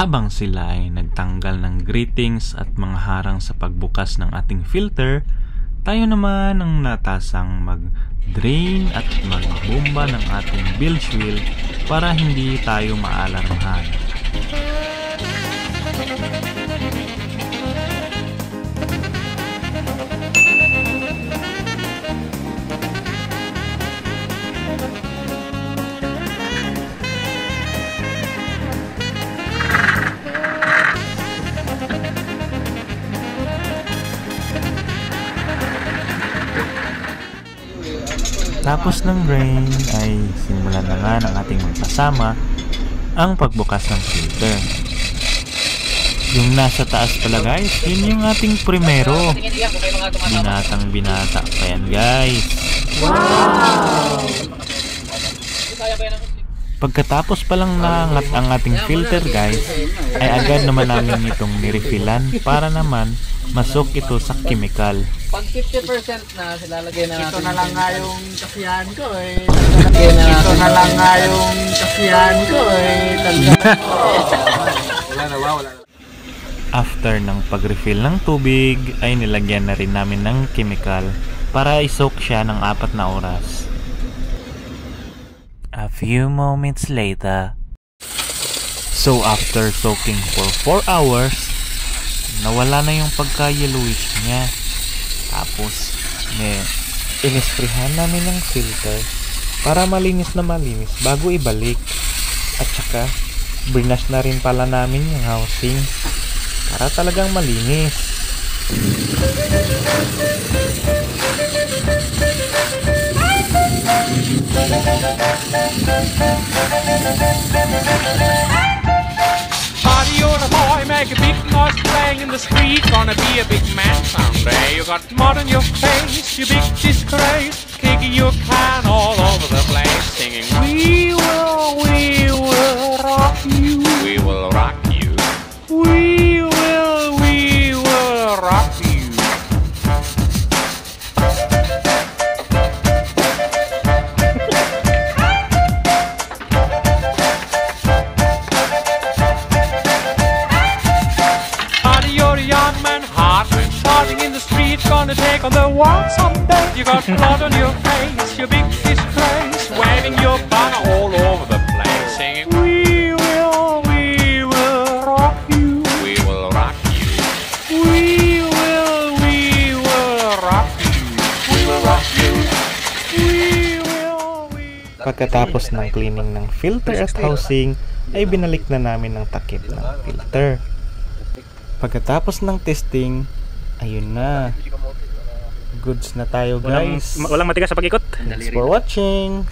Habang sila ay nagtanggal ng greetings at mga harang sa pagbukas ng ating filter, tayo naman ang natasang mag-drain at magbomba ng ating bilge wheel para hindi tayo maalarmahan. Tapos ng drain ay simulan na nga ng ating magkasama ang pagbukas ng filter. Yung nasa taas pala guys, yun yung ating primero. Binatang binata pa yan guys. Wow! Pagkatapos palang naangat ang ating filter guys, ay agad naman namin itong nirefillan para naman masok ito sa chemical. Pag 50% na, silalagay na natin. Ito na lang nga yung kasiyahan ko eh. Ito na lang nga yung kasiyahan ko eh. Wala na. After ng pag-refill ng tubig, ay nilagyan na rin namin ng chemical para isoak siya ng 4 na oras. A few moments later. So after soaking for 4 hours, nawala na yung pagka-yellowish niya. Tapos, inisprehan namin ng filter para malinis na malinis bago ibalik. At saka, brinas na rin pala namin yung housing para talagang malinis. You're a boy, make a big noise playing in the street. Gonna be a big man someday. You got mud on your face, you big disgrace. Kicking your can all over the place, singing we will rock you. We will rock you. We will rock you. Gonna take on the world someday. You got blood on your face, you big disgrace, waving your banner all over the place, singing we will rock you. We will rock you. We will rock you. We will rock you. Pagkatapos ng cleaning ng filter at housing, ay binalik na namin ang takip ng filter. Pagkatapos ng testing, ayun na. Goods na tayo guys. Walang matigas sa pag-ikot. Thanks for watching.